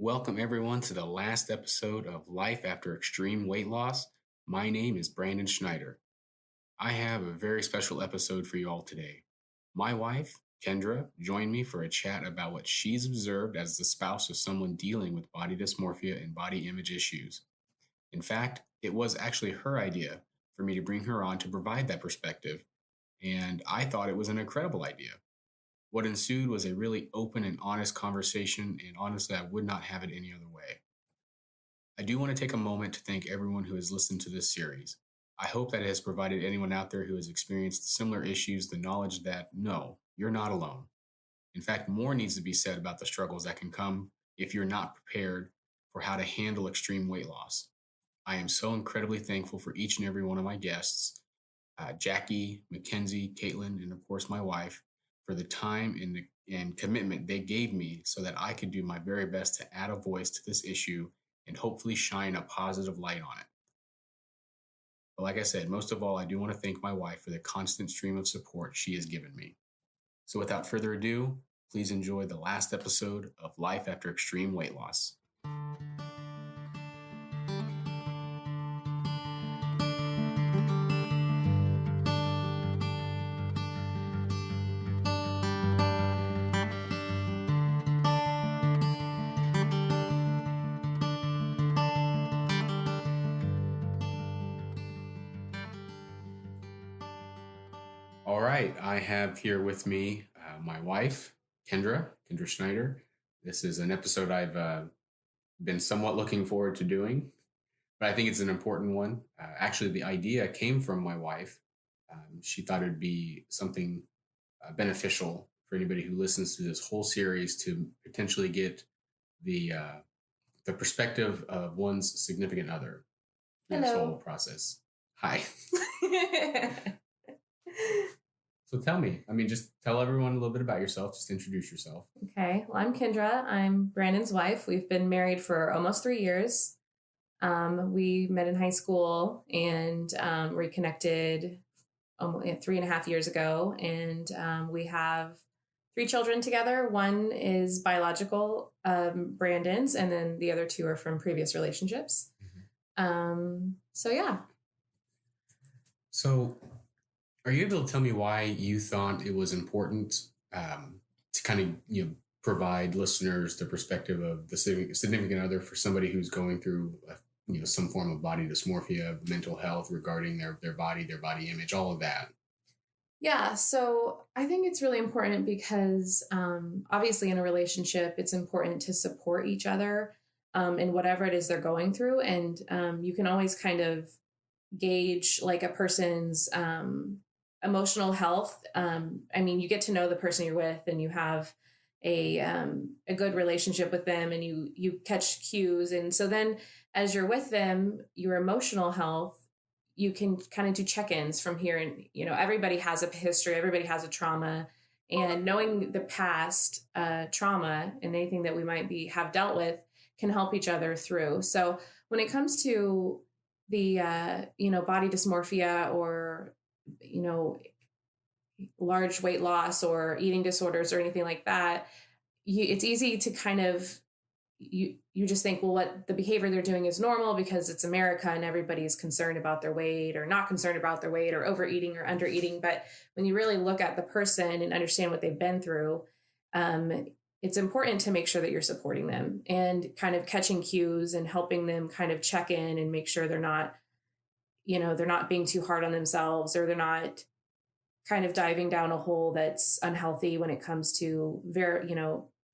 Welcome everyone to the last episode of Life After Extreme Weight Loss. My name is Brandon Schneider. I have a very special episode for you all today. My wife, Kendra, joined me for a chat about what she's observed as the spouse of someone dealing with body dysmorphia and body image issues. In fact, it was actually her idea for me to bring her on to provide that perspective, and I thought it was an incredible idea. What ensued was a really open and honest conversation, and honestly, I would not have it any other way. I do want to take a moment to thank everyone who has listened to this series. I hope that it has provided anyone out there who has experienced similar issues the knowledge that no, you're not alone. In fact, more needs to be said about the struggles that can come if you're not prepared for how to handle extreme weight loss. I am so incredibly thankful for each and every one of my guests, Jackie, Mackenzie, Caitlin, and of course my wife, for the time and commitment they gave me so that I could do my very best to add a voice to this issue and hopefully shine a positive light on it. But like I said, most of all, I do want to thank my wife for the constant stream of support she has given me. So without further ado, please enjoy the last episode of Life After Extreme Weight Loss. All right, I have here with me my wife, Kendra Schneider. This is an episode I've been somewhat looking forward to doing, but I think it's an important one. Actually, the idea came from my wife. She thought it'd be something beneficial for anybody who listens to this whole series to potentially get the perspective of one's significant other through this whole process. Hi. So tell me, just tell everyone a little bit about yourself. Just introduce yourself. Okay. Well, I'm Kendra. I'm Brandon's wife. We've been married for almost 3 years. We met in high school and reconnected 3.5 years ago. And we have 3 children together. One is biological, Brandon's, and then the other 2 are from previous relationships. Yeah. So are you able to tell me why you thought it was important to kind of, provide listeners the perspective of the significant other for somebody who's going through, some form of body dysmorphia, mental health regarding their body image, all of that? Yeah. So I think it's really important because obviously in a relationship, it's important to support each other in whatever it is they're going through. And you can always kind of gauge like a person's emotional health. You get to know the person you're with and you have a good relationship with them and you catch cues. And so then as you're with them, your emotional health, you can kind of do check-ins from here. And, everybody has a history, everybody has a trauma, and knowing the past trauma and anything that we might have dealt with can help each other through. So when it comes to the, body dysmorphia or, large weight loss or eating disorders or anything like that, it's easy to kind of, you just think, well, what the behavior they're doing is normal because it's America and everybody's concerned about their weight or not concerned about their weight or overeating or undereating. But when you really look at the person and understand what they've been through, it's important to make sure that you're supporting them and kind of catching cues and helping them kind of check in and make sure they're not being too hard on themselves or they're not kind of diving down a hole that's unhealthy when it comes to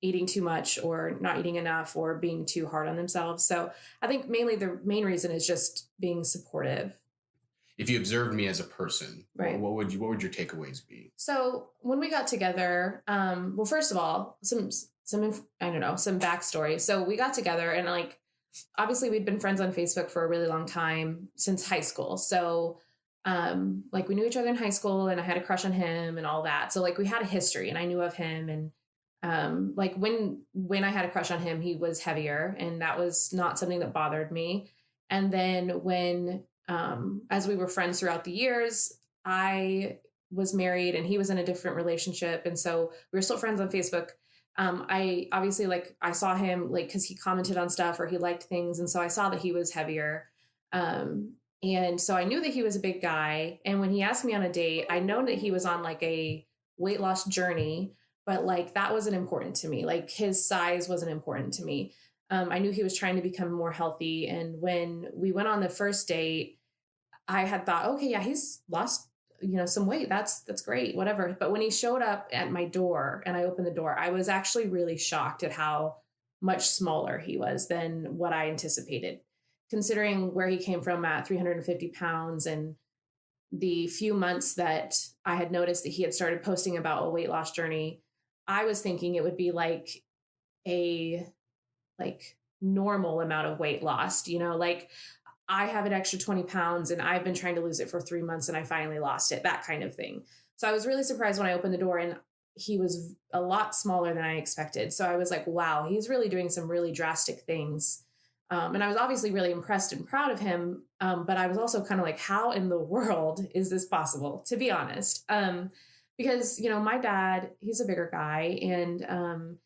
eating too much or not eating enough or being too hard on themselves. So I think mainly the main reason is just being supportive. If you observed me as a person, right, what would your takeaways be? So when we got together, well, first of all, some backstory. So we got together and obviously we'd been friends on Facebook for a really long time since high school. So we knew each other in high school and I had a crush on him and all that. So we had a history and I knew of him. And when I had a crush on him, he was heavier and that was not something that bothered me. And then when, as we were friends throughout the years, I was married and he was in a different relationship. And so we were still friends on Facebook. I obviously I saw him because he commented on stuff or he liked things. And so I saw that he was heavier. Um, and so I knew that he was a big guy. And when he asked me on a date, I know that he was on like a weight loss journey, but like that wasn't important to me. Like his size wasn't important to me. I knew he was trying to become more healthy. And when we went on the first date, I had thought, okay, yeah, he's lost, some weight. That's great, whatever. But when he showed up at my door and I opened the door, I was actually really shocked at how much smaller he was than what I anticipated, considering where he came from at 350 pounds and the few months that I had noticed that he had started posting about a weight loss journey. I was thinking it would be like a normal amount of weight lost, like I have an extra 20 pounds and I've been trying to lose it for 3 months and I finally lost it, that kind of thing. So I was really surprised when I opened the door and he was a lot smaller than I expected. So I was like, wow, he's really doing some really drastic things. And I was obviously really impressed and proud of him. But I was also kind of like, how in the world is this possible, to be honest? Because, my dad, he's a bigger guy and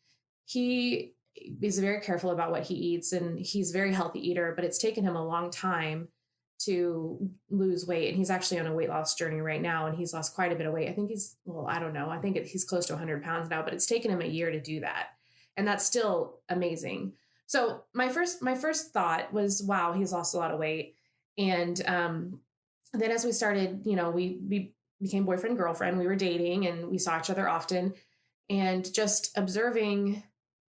he is very careful about what he eats and he's a very healthy eater, but it's taken him a long time to lose weight. And he's actually on a weight loss journey right now. And he's lost quite a bit of weight. I think I don't know. I think he's close to 100 pounds now, but it's taken him a year to do that. And that's still amazing. So my first thought was, wow, he's lost a lot of weight. And then as we started, we became boyfriend, girlfriend, we were dating and we saw each other often, and just observing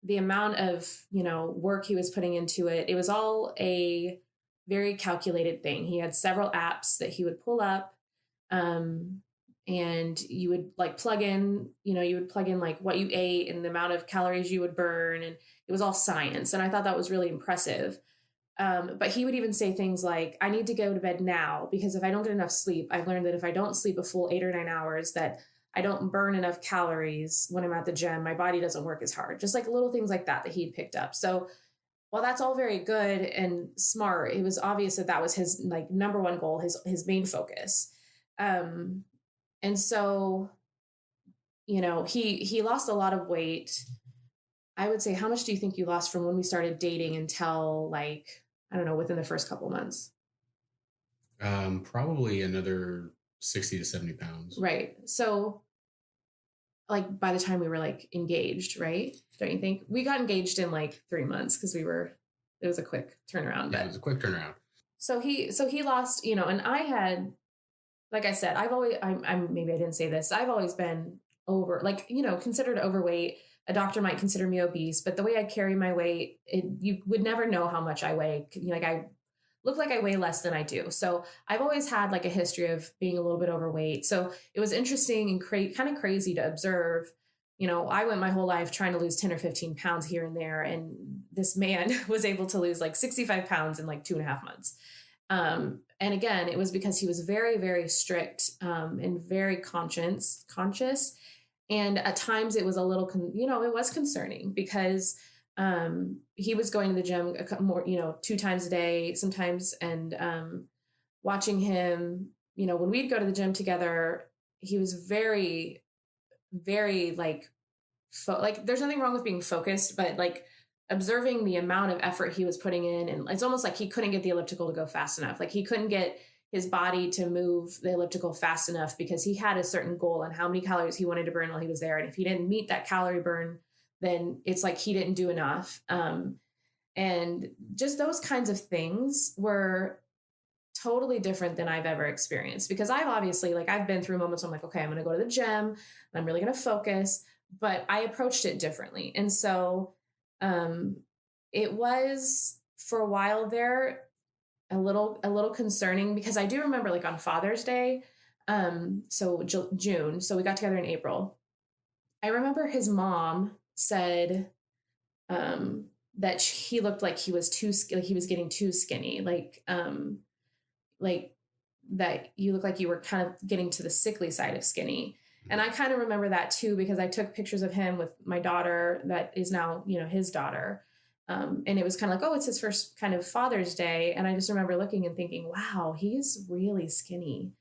the amount of, work he was putting into it. It was all a very calculated thing. He had several apps that he would pull up. And you would plug in, like what you ate and the amount of calories you would burn. And it was all science. And I thought that was really impressive. But he would even say things like, I need to go to bed now because if I don't get enough sleep, I've learned that if I don't sleep a full 8 or 9 hours, that I don't burn enough calories when I'm at the gym. My body doesn't work as hard. Just like little things like that he'd picked up. So while that's all very good and smart, it was obvious that was his number one goal, his main focus. And so, he lost a lot of weight. I would say, how much do you think you lost from when we started dating until I don't know, within the first couple months? Probably another 60 to 70 pounds. Right. So by the time we were engaged, right? Don't you think? We got engaged in 3 months because it was a quick turnaround. Yeah, it was a quick turnaround. So he lost, and I had, like I said, I'm maybe I didn't say this. I've always been considered overweight. A doctor might consider me obese, but the way I carry my weight, you would never know how much I weigh. I look like I weigh less than I do. So I've always had a history of being a little bit overweight. So it was interesting and kind of crazy to observe. I went my whole life trying to lose 10 or 15 pounds here and there. And this man was able to lose 65 pounds in 2.5 months. And again, it was because he was very, very strict and very conscious. And at times it was a little, it was concerning because he was going to the gym a couple more, 2 times a day sometimes. And watching him, when we'd go to the gym together, he was very, very there's nothing wrong with being focused, but observing the amount of effort he was putting in. And it's almost like he couldn't get the elliptical to go fast enough. He couldn't get his body to move the elliptical fast enough because he had a certain goal on how many calories he wanted to burn while he was there. And if he didn't meet that calorie burn, then it's he didn't do enough. And just those kinds of things were totally different than I've ever experienced, because I've obviously I've been through moments where I'm okay, I'm going to go to the gym and I'm really going to focus, but I approached it differently. And so it was for a while there a little concerning, because I do remember on Father's Day, so June, so we got together in April. I remember his mom said that he looked like he was he was getting too skinny, that you look like you were kind of getting to the sickly side of skinny. And I kind of remember that too, because I took pictures of him with my daughter that is now, his daughter. And it was kind of oh, it's his first kind of Father's Day. And I just remember looking and thinking, wow, he's really skinny.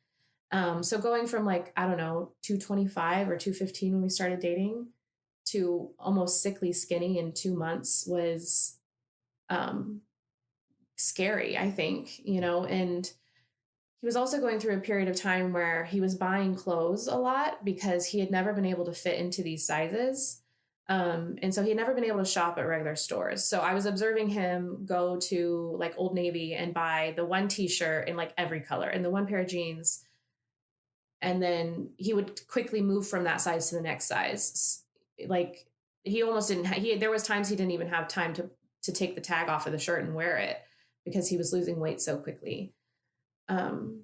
So going from I don't know, 225 or 215 when we started dating to almost sickly skinny in 2 months was um, scary, I think, and he was also going through a period of time where he was buying clothes a lot because he had never been able to fit into these sizes. And so he had never been able to shop at regular stores. So I was observing him go to like Old Navy and buy the one t-shirt in like every color and the one pair of jeans. And then he would quickly move from that size to the next size. Like he almost didn't, there was times he didn't even have time to take the tag off of the shirt and wear it because he was losing weight so quickly. Um,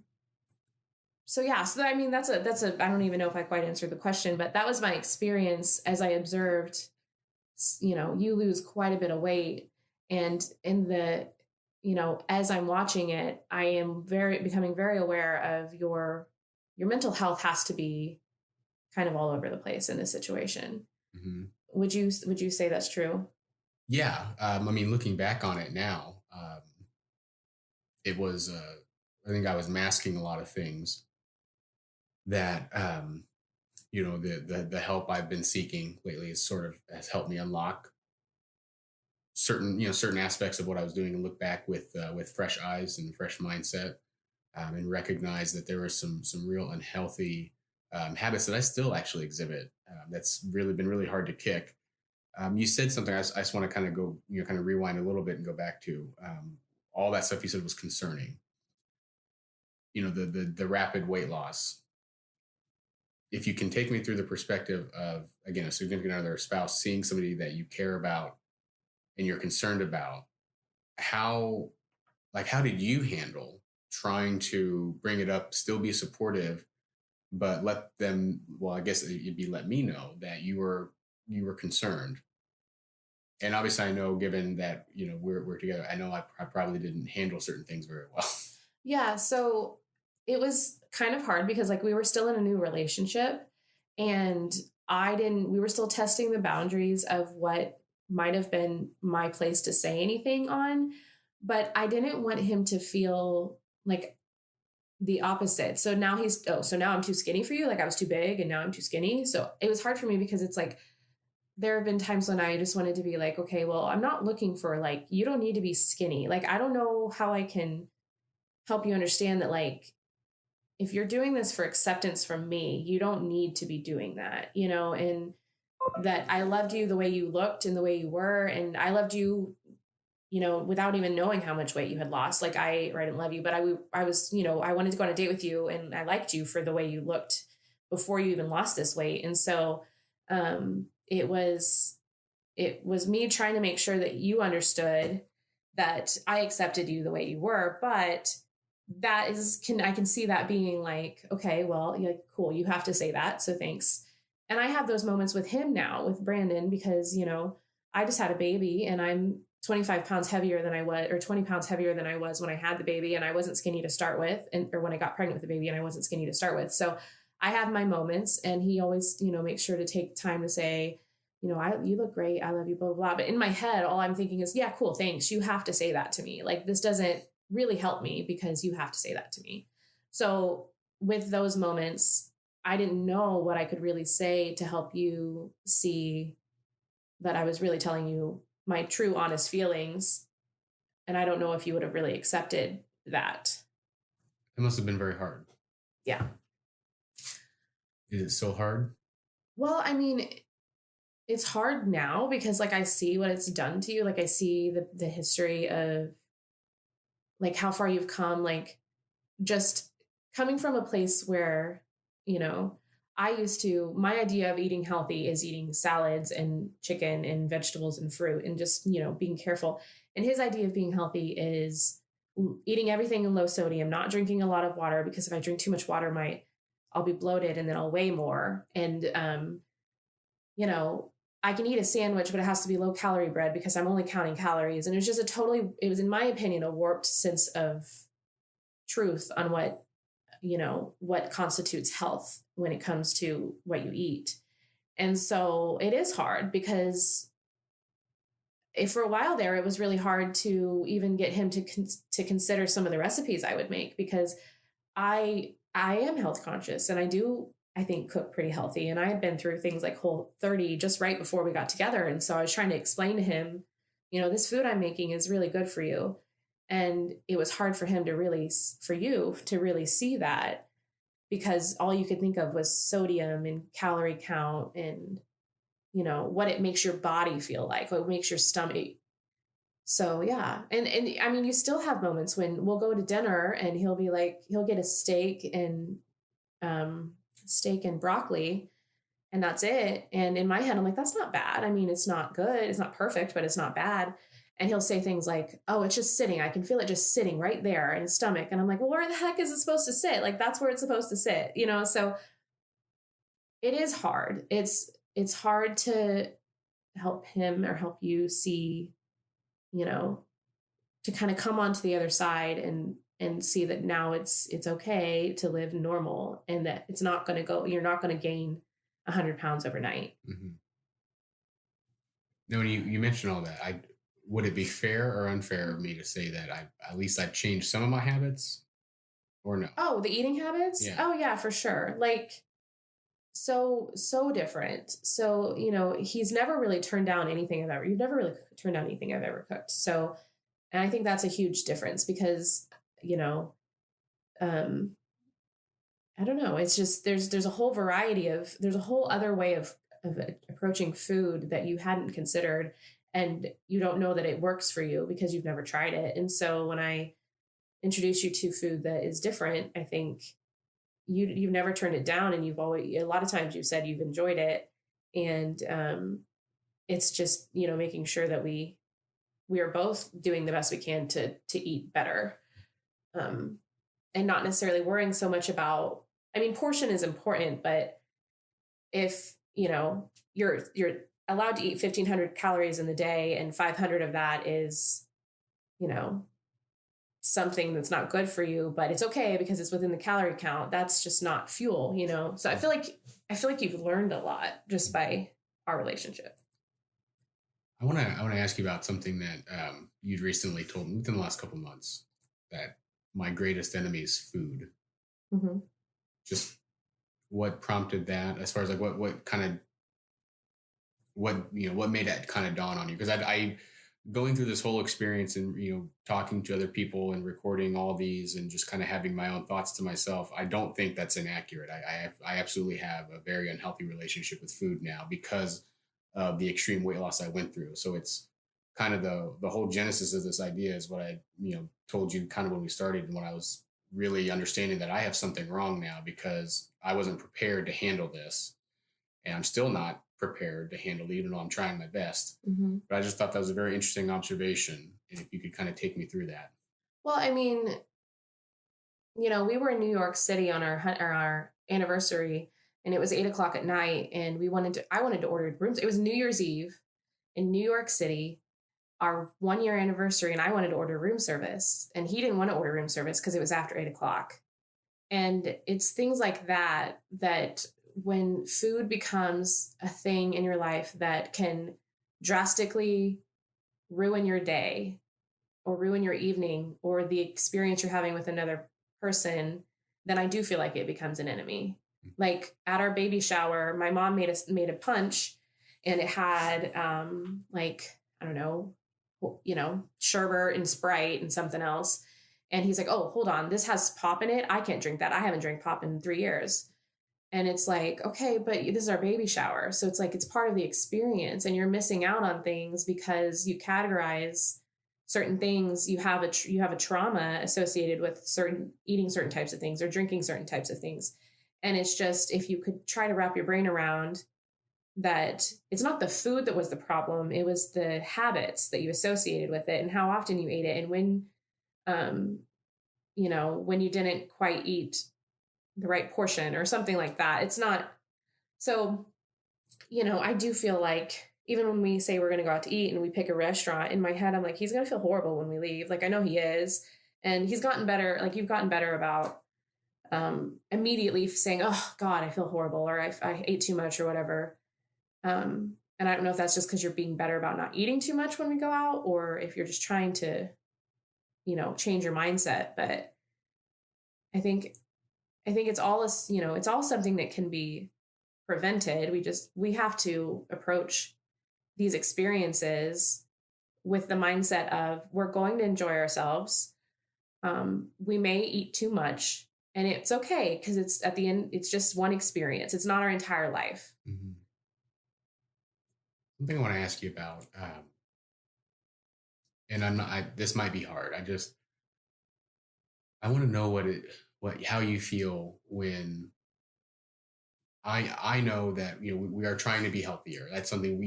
so yeah, so I mean, that's I don't even know if I quite answered the question, but that was my experience as I observed, you lose quite a bit of weight. And in the, as I'm watching it, I am becoming very aware of your mental health has to be kind of all over the place in this situation. Mm-hmm. Would you say that's true? Yeah. I mean, looking back on it now, it was, I think I was masking a lot of things that, the help I've been seeking lately has helped me unlock certain aspects of what I was doing and look back with fresh eyes and fresh mindset, and recognize that there were some real unhealthy habits that I still actually exhibit. That's really been really hard to kick. You said something I just want to kind of go, kind of rewind a little bit and go back to all that stuff you said was concerning. The rapid weight loss. If you can take me through the perspective of, again, a significant other, a spouse, seeing somebody that you care about and you're concerned about, how did you handle trying to bring it up, still be supportive, but let them, well, I guess it'd be let me know that you were concerned. And obviously I know, given that, we're together, I know I probably didn't handle certain things very well. Yeah. So it was kind of hard because like we were still in a new relationship and we were still testing the boundaries of what might have been my place to say anything on, but I didn't want him to feel like the opposite. So now so now I'm too skinny for you. Like I was too big and now I'm too skinny. So it was hard for me because it's like, there have been times when I just wanted to be like, okay, well, I'm not looking for like, you don't need to be skinny. Like, I don't know how I can help you understand that, like, if you're doing this for acceptance from me, you don't need to be doing that, and that I loved you the way you looked and the way you were. And I loved you, without even knowing how much weight you had lost. Like I didn't love you, but I was, I wanted to go on a date with you and I liked you for the way you looked before you even lost this weight. And so, it was me trying to make sure that you understood that I accepted you the way you were, but I can see that being like, okay, well, you're like, cool, you have to say that. So thanks. And I have those moments with him now, with Brandon, because, I just had a baby and I'm 25 pounds heavier than I was, or 20 pounds heavier than I was when I had the baby, and I wasn't skinny to start with, or when I got pregnant with the baby and I wasn't skinny to start with. So I have my moments, and he always, makes sure to take time to say, you look great. I love you, blah, blah, blah. But in my head, all I'm thinking is, yeah, cool. Thanks. You have to say that to me. Like, this doesn't really help me because you have to say that to me. So with those moments, I didn't know what I could really say to help you see that I was really telling you my true, honest feelings. And I don't know if you would have really accepted that. It must have been very hard. Yeah. Is it so hard? Well, I mean, it's hard now because like I see what it's done to you. Like I see the history of like how far you've come, like just coming from a place where, my idea of eating healthy is eating salads and chicken and vegetables and fruit and just, being careful. And his idea of being healthy is eating everything in low sodium, not drinking a lot of water, because if I drink too much water, I'll be bloated and then I'll weigh more. And, I can eat a sandwich, but it has to be low calorie bread because I'm only counting calories. And it was just it was, in my opinion, a warped sense of truth on what constitutes health when it comes to what you eat. And so it is hard because for a while there, it was really hard to even get him to consider some of the recipes I would make, because I am health conscious and I do I think, cook pretty healthy. And I had been through things like Whole30 just right before we got together. And so I was trying to explain to him, this food I'm making is really good for you. And it was hard for him to really, for you to really see that, because all you could think of was sodium and calorie count and, what it makes your body feel like, what makes your stomach. So yeah. And I mean, you still have moments when we'll go to dinner and he'll be like, he'll get a steak and broccoli, and that's it. And in my head, I'm like, that's not bad. I mean, it's not good. It's not perfect, but it's not bad. And he'll say things like, oh, it's just sitting. I can feel it just sitting right there in his stomach. And I'm like, well, where the heck is it supposed to sit? Like, that's where it's supposed to sit, So it is hard. It's hard to help him or help you see, you know, to kind of come onto the other side and see that now it's okay to live normal, and that it's not going to go, you're not going to gain 100 pounds overnight. Mm-hmm. No, when you mentioned all that, would it be fair or unfair of me to say that at least I've changed some of my habits, or no? Oh, the eating habits? Yeah. Oh yeah, for sure. Like, so different. So, he's never really turned down anything you've never really turned down anything I've ever cooked. So, and I think that's a huge difference because, um, I don't know. It's just, there's a whole variety there's a whole other way of approaching food that you hadn't considered, and you don't know that it works for you because you've never tried it. And so when I introduce you to food that is different, I think you've never turned it down, and you've always, a lot of times you've said you've enjoyed it. And it's just, making sure that we are both doing the best we can to eat better, and not necessarily worrying so much about, I mean, portion is important, but if you're allowed to eat 1,500 calories in the day and 500 of that is something that's not good for you, but it's okay because it's within the calorie count, that's just not fuel. So I feel like you've learned a lot just by our relationship. I want to ask you about something that you'd recently told me within the last couple of months, that my greatest enemy is food. Mm-hmm. Just what prompted that, as far as like what kind of what made that kind of dawn on you? Because I going through this whole experience and talking to other people and recording all these and just kind of having my own thoughts to myself, I don't think that's inaccurate. I absolutely have a very unhealthy relationship with food now because of the extreme weight loss I went through. So it's kind of the whole genesis of this idea is what I told you kind of when we started, and when I was really understanding that I have something wrong now because I wasn't prepared to handle this, and I'm still not prepared to handle it, even though I'm trying my best. Mm-hmm. But I just thought that was a very interesting observation, and if you could kind of take me through that. Well, I mean, we were in New York City on our anniversary, and it was 8:00 at night, and I wanted to order rooms. It was New Year's Eve in New York City, our 1-year anniversary, and I wanted to order room service, and he didn't want to order room service because it was after 8:00. And it's things like that when food becomes a thing in your life that can drastically ruin your day or ruin your evening or the experience you're having with another person, then I do feel like it becomes an enemy. Like at our baby shower, my mom made a punch, and it had like, I don't know, sherbet and Sprite and something else. And he's like, oh, hold on, this has pop in it. I can't drink that. I haven't drank pop in 3 years. And it's like, okay, but this is our baby shower. So it's like, it's part of the experience, and you're missing out on things because you categorize certain things. You have a trauma associated with eating certain types of things or drinking certain types of things. And it's just, if you could try to wrap your brain around that, it's not the food that was the problem. It was the habits that you associated with it and how often you ate it. And when you didn't quite eat the right portion or something like that. It's not. So, I do feel like even when we say we're going to go out to eat and we pick a restaurant, in my head, I'm like, he's going to feel horrible when we leave. Like, I know he is. And he's gotten better. Like, you've gotten better about immediately saying, oh God, I feel horrible, or I ate too much or whatever. And I don't know if that's just because you're being better about not eating too much when we go out, or if you're just trying to, change your mindset. But I think I think it's all, it's all something that can be prevented. We have to approach these experiences with the mindset of we're going to enjoy ourselves. We may eat too much, and it's okay because it's at the end, it's just one experience. It's not our entire life. Mhm. Something I want to ask you about, and I'm not. This might be hard. I want to know how you feel when I know that we are trying to be healthier. That's something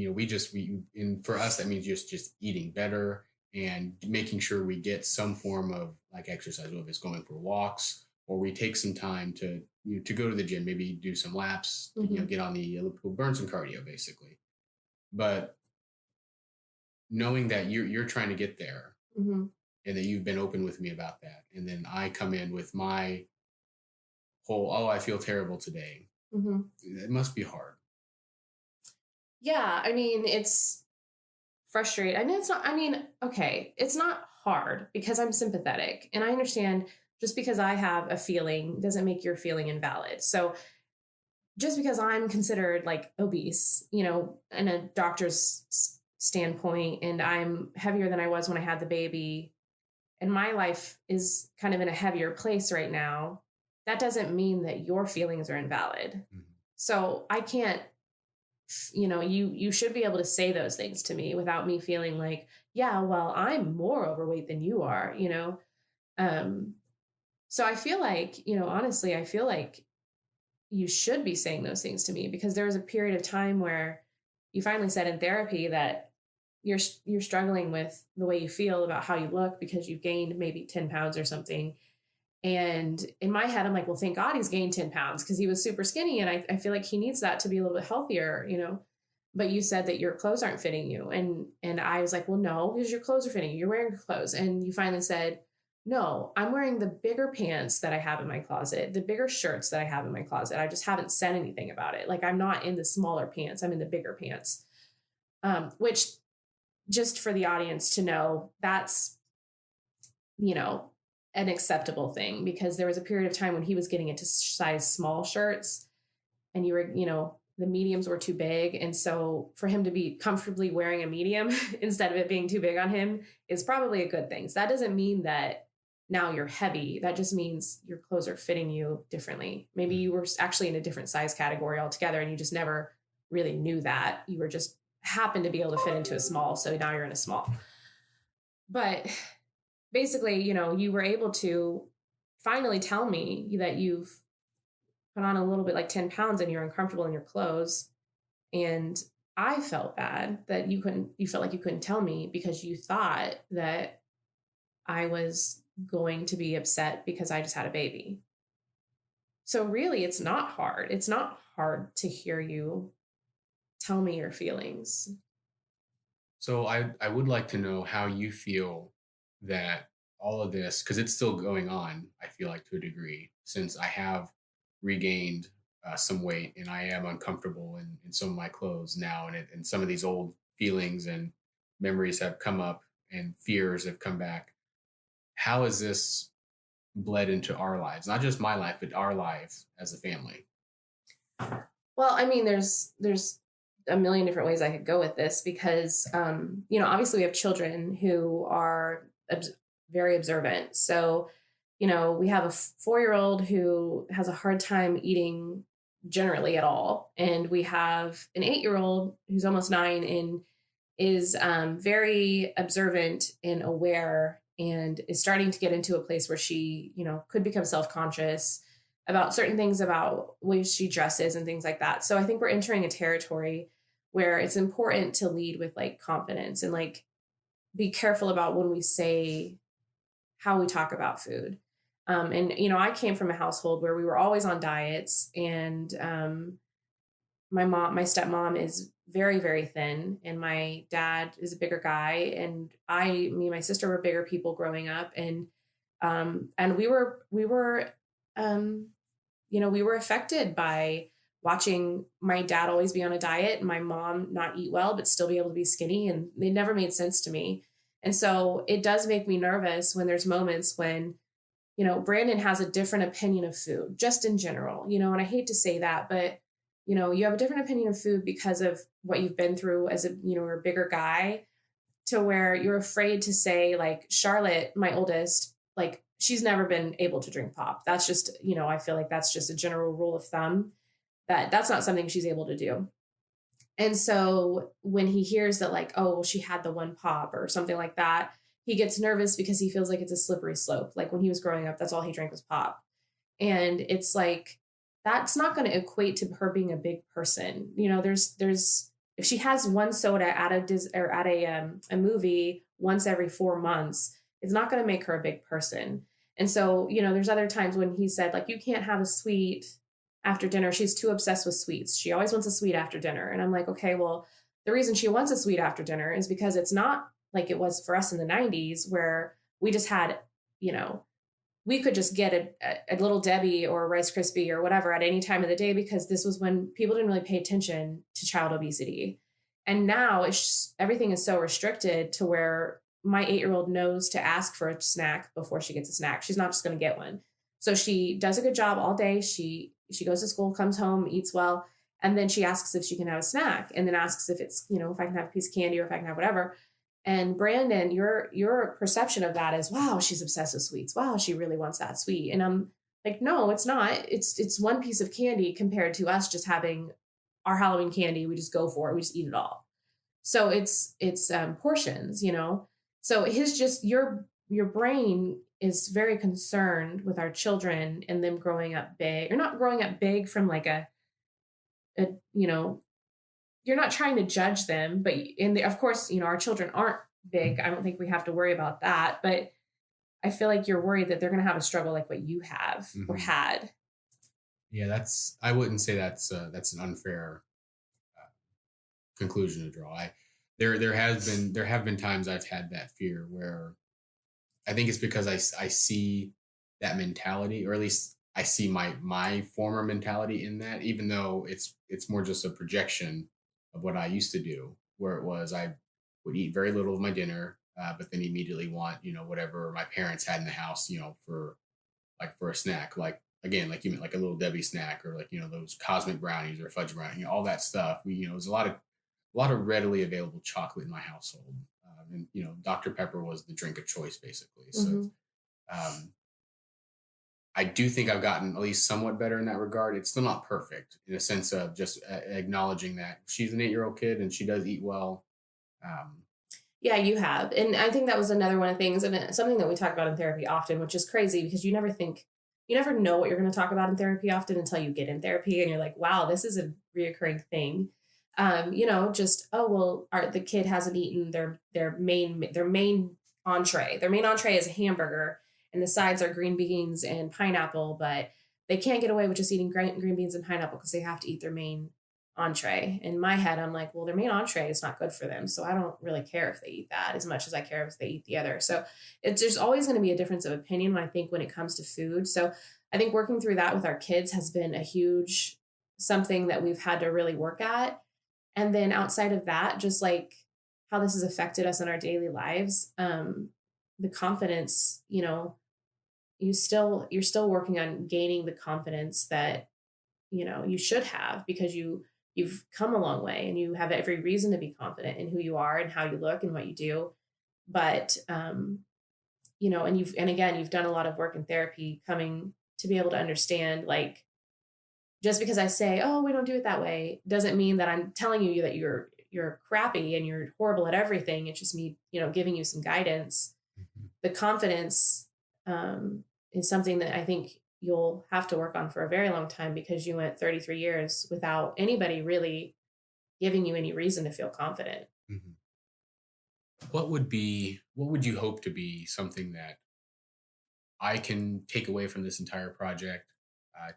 and for us that means just eating better and making sure we get some form of like exercise, whether it's going for walks or we take some time to go to the gym, maybe do some laps, get on the elliptical, burn some cardio, basically. But knowing that you're trying to get there, Mm-hmm. and that you've been open with me about that, and then I come in with my whole, oh, I feel terrible today. Mm-hmm. It must be hard. Yeah, I mean, it's frustrating. I mean, it's not, I mean, okay, it's not hard because I'm sympathetic and I understand just because I have a feeling doesn't make your feeling invalid. So just because I'm considered like obese, in a doctor's standpoint, and I'm heavier than I was when I had the baby, and my life is kind of in a heavier place right now, that doesn't mean that your feelings are invalid. Mm-hmm. So I can't, you should be able to say those things to me without me feeling like, yeah, well, I'm more overweight than you are, um so I feel like, honestly, I feel like you should be saying those things to me, because there was a period of time where you finally said in therapy that you're struggling with the way you feel about how you look because you've gained maybe 10 pounds or something. And in my head, I'm like, well, thank God he's gained 10 pounds because he was super skinny. And I feel like he needs that to be a little bit healthier, but you said that your clothes aren't fitting you. And I was like, well, no, because your clothes are fitting you. You're wearing your clothes. And you finally said, no, I'm wearing the bigger pants that I have in my closet, the bigger shirts that I have in my closet. I just haven't said anything about it. Like, I'm not in the smaller pants. I'm in the bigger pants. Which, just for the audience to know, that's, an acceptable thing, because there was a period of time when he was getting into size small shirts and the mediums were too big. And so for him to be comfortably wearing a medium instead of it being too big on him is probably a good thing. So that doesn't mean that now you're heavy. That just means your clothes are fitting you differently. Maybe you were actually in a different size category altogether and you just never really knew that. You were just happened to be able to fit into a small. So now you're in a small. But basically, you were able to finally tell me that you've put on a little bit like 10 pounds and you're uncomfortable in your clothes. And I felt bad that you felt like you couldn't tell me because you thought that I was going to be upset because I just had a baby. So really, it's not hard. It's not hard to hear you tell me your feelings. So I would like to know how you feel that all of this, because it's still going on, I feel like, to a degree, since I have regained some weight and I am uncomfortable in some of my clothes now, and some of these old feelings and memories have come up and fears have come back. How has this bled into our lives? Not just my life, but our lives as a family. Well, I mean, there's a million different ways I could go with this, because, obviously we have children who are very observant. So, we have a 4-year-old who has a hard time eating generally at all. And we have an 8-year-old who's almost 9 and is very observant and aware, and is starting to get into a place where she, could become self-conscious about certain things, about ways she dresses and things like that. So I think we're entering a territory where it's important to lead with like confidence and like be careful about when we say how we talk about food. And, I came from a household where we were always on diets, and my stepmom is very, very thin, and my dad is a bigger guy. And me and my sister were bigger people growing up. And we were, we were affected by watching my dad always be on a diet and my mom not eat well, but still be able to be skinny. And they never made sense to me. And so it does make me nervous when there's moments when Brandon has a different opinion of food, just in general, and I hate to say that, but, you have a different opinion of food because of what you've been through as a bigger guy, to where you're afraid to say, like, Charlotte, my oldest, like, she's never been able to drink pop. That's just, I feel like that's just a general rule of thumb, that that's not something she's able to do. And so when he hears that, like, oh, well, she had the one pop or something like that, he gets nervous because he feels like it's a slippery slope. Like when he was growing up, that's all he drank was pop. And it's like, that's not going to equate to her being a big person. If she has one soda at a movie once every 4 months, it's not going to make her a big person. And so, there's other times when he said, like, you can't have a sweet after dinner. She's too obsessed with sweets. She always wants a sweet after dinner. And I'm like, okay, well, the reason she wants a sweet after dinner is because it's not like it was for us in the 90s, where we just had, you know, we could just get a little Debbie or a Rice Krispie or whatever at any time of the day, because this was when people didn't really pay attention to child obesity. And now everything is so restricted to where my 8-year-old knows to ask for a snack before she gets a snack. She's not just going to get one. So she does a good job all day. She goes to school, comes home, eats well, and then she asks if she can have a snack, and then asks if it's, if I can have a piece of candy or if I can have whatever. And Brandon, your perception of that is, wow, she's obsessed with sweets. Wow, she really wants that sweet. And I'm like, no, it's not. It's one piece of candy compared to us just having our Halloween candy. We just go for it. We just eat it all. So it's portions. So your brain is very concerned with our children and them growing up big, or not growing up big from like a you're not trying to judge them, but of course, our children aren't big. I don't think we have to worry about that, but I feel like you're worried that they're going to have a struggle like what you have or had. Yeah, I wouldn't say that's an unfair conclusion to draw. There have been times I've had that fear where I think it's because I see that mentality, or at least I see my former mentality in that, even though it's more just a projection of what I used to do, where it was I would eat very little of my dinner, but then immediately want whatever my parents had in the house, for a snack, like again, like you meant, like a little Debbie snack, or like those cosmic brownies or fudge brownies, all that stuff. There's a lot of readily available chocolate in my household, and Dr. Pepper was the drink of choice basically. So um, I do think I've gotten at least somewhat better in that regard. It's still not perfect, in a sense of just acknowledging that she's an 8-year-old kid and she does eat well. Um, Yeah, you have. And I think that was another one of the things, and something that we talk about in therapy often, which is crazy because you never know what you're going to talk about in therapy often until you get in therapy and you're like, wow, this is a reoccurring thing. Just, oh, well, the kid hasn't eaten their main entree. Their main entree is a hamburger and the sides are green beans and pineapple, but they can't get away with just eating green beans and pineapple because they have to eat their main entree. In my head, I'm like, well, their main entree is not good for them. So I don't really care if they eat that as much as I care if they eat the other. So there's always going to be a difference of opinion when it comes to food. So I think working through that with our kids has been a huge something that we've had to really work at. And then outside of that, just like how this has affected us in our daily lives, the confidence, you're still working on gaining the confidence that you should have, because you've come a long way and you have every reason to be confident in who you are and how you look and what you do. But and again, you've done a lot of work in therapy coming to be able to understand, like, just because I say, oh, we don't do it that way, doesn't mean that I'm telling you that you're crappy and you're horrible at everything. It's just me, giving you some guidance. The confidence is something that I think you'll have to work on for a very long time, because you went 33 years without anybody really giving you any reason to feel confident. mhm. What would you hope to be something that I can take away from this entire project,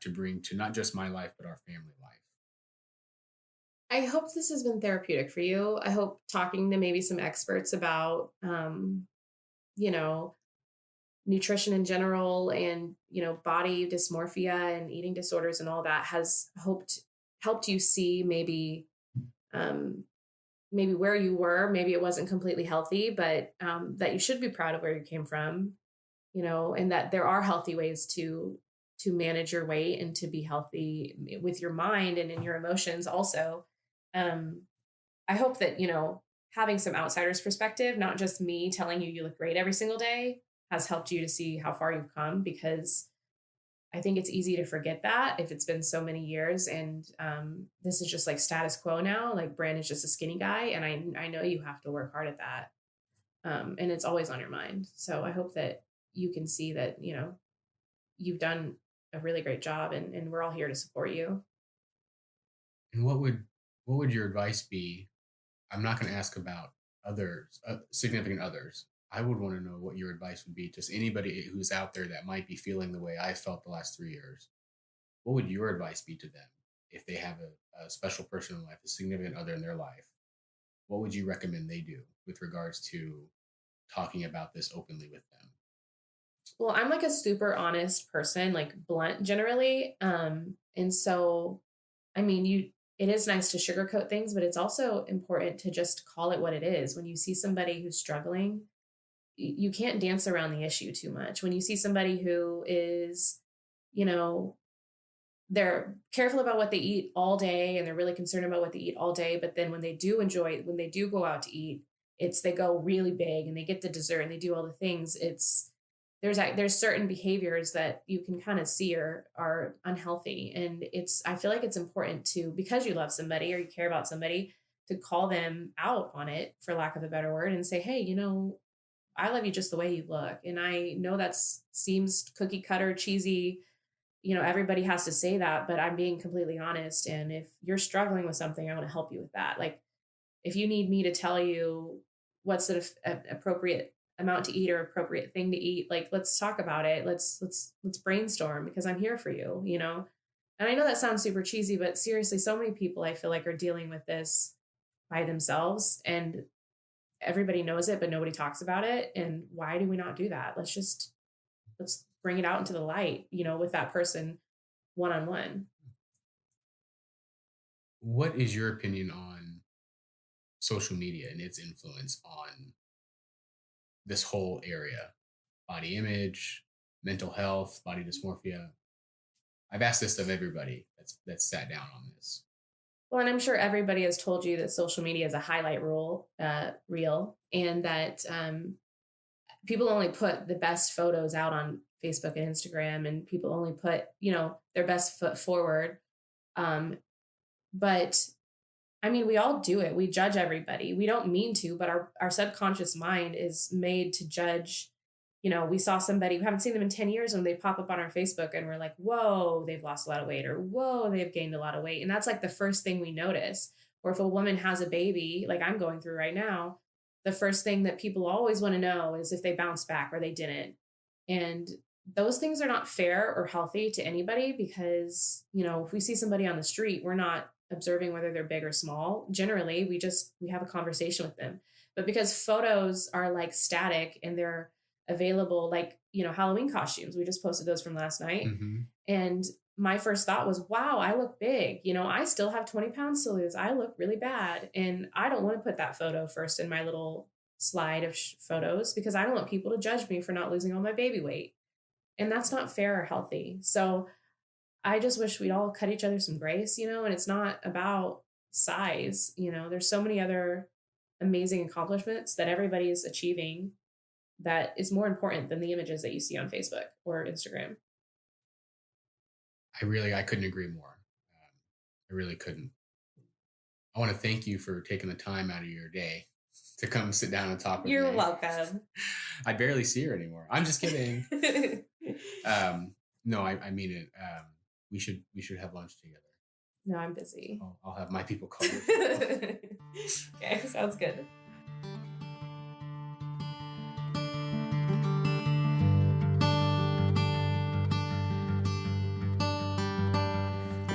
to bring to not just my life but our family life? I hope this has been therapeutic for you. I hope talking to maybe some experts about, you know, nutrition in general, and body dysmorphia and eating disorders and all that has helped you see um maybe where you were, maybe it wasn't completely healthy, but that you should be proud of where you came from. and that there are healthy ways to manage your weight and to be healthy with your mind and in your emotions also. Um, I hope that, having some outsider's perspective, not just me telling you you look great every single day, has helped you to see how far you've come, because I think it's easy to forget that if it's been so many years. And this is just like status quo now. Like Brandon's just a skinny guy. And I know you have to work hard at that. And it's always on your mind. So I hope that you can see that, you've done a really great job, and we're all here to support you. And what would your advice be? I'm not going to ask about others, significant others. I would want to know what your advice would be to anybody who's out there that might be feeling the way I felt the last 3 years. What would your advice be to them if they have a special person in life, a significant other in their life? What would you recommend they do with regards to talking about this openly with them? Well, I'm like a super honest person, like blunt generally. And so, I mean, it is nice to sugarcoat things, but it's also important to just call it what it is. When you see somebody who's struggling, you can't dance around the issue too much. When you see somebody who is, you know, they're careful about what they eat all day and they're really concerned about what they eat all day, but then when they do go out to eat, they go really big and they get the dessert and they do all the things. There's certain behaviors that you can kind of see are unhealthy, and I feel like it's important to, because you love somebody or you care about somebody, to call them out on it, for lack of a better word, and say, hey, I love you just the way you look. And I know that seems cookie cutter, cheesy. Everybody has to say that, but I'm being completely honest. And if you're struggling with something, I want to help you with that. Like, if you need me to tell you what's the appropriate amount to eat or appropriate thing to eat, like, let's talk about it. Let's brainstorm, because I'm here for you. And I know that sounds super cheesy, but seriously, so many people I feel like are dealing with this by themselves, and everybody knows it, but nobody talks about it. And why do we not do that? Let's bring it out into the light, with that person one on one. What is your opinion on social media and its influence on this whole area? Body image, mental health, body dysmorphia. I've asked this of everybody that's sat down on this. Well, and I'm sure everybody has told you that social media is a highlight reel, and that people only put the best photos out on Facebook and Instagram, and people only put, their best foot forward. But I mean, we all do it. We judge everybody. We don't mean to, but our subconscious mind is made to judge. We saw somebody, we haven't seen them in 10 years, and they pop up on our Facebook and we're like, whoa, they've lost a lot of weight, or whoa, they've gained a lot of weight. And that's like the first thing we notice. Or if a woman has a baby, like I'm going through right now, the first thing that people always want to know is if they bounced back or they didn't. And those things are not fair or healthy to anybody, because, if we see somebody on the street, we're not observing whether they're big or small. Generally, we have a conversation with them. But because photos are like static and they're available, like, Halloween costumes, we just posted those from last night. Mm-hmm. And my first thought was, wow, I look big. I still have 20 pounds to lose. I look really bad. And I don't want to put that photo first in my little slide of photos, because I don't want people to judge me for not losing all my baby weight. And that's not fair or healthy. So I just wish we'd all cut each other some grace, and it's not about size. There's so many other amazing accomplishments that everybody is achieving that is more important than the images that you see on Facebook or Instagram. I couldn't agree more. I really couldn't. I want to thank you for taking the time out of your day to come sit down and talk with me. You're welcome. I barely see her anymore. I'm just kidding. No, I mean it. We should have lunch together. No, I'm busy. I'll have my people call you. Okay, sounds good.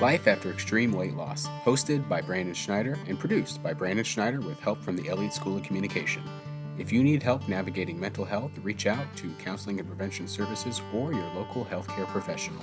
Life After Extreme Weight Loss, hosted by Brandon Schneider and produced by Brandon Schneider with help from the Elliott School of Communication. If you need help navigating mental health, reach out to Counseling and Prevention Services or your local healthcare professional.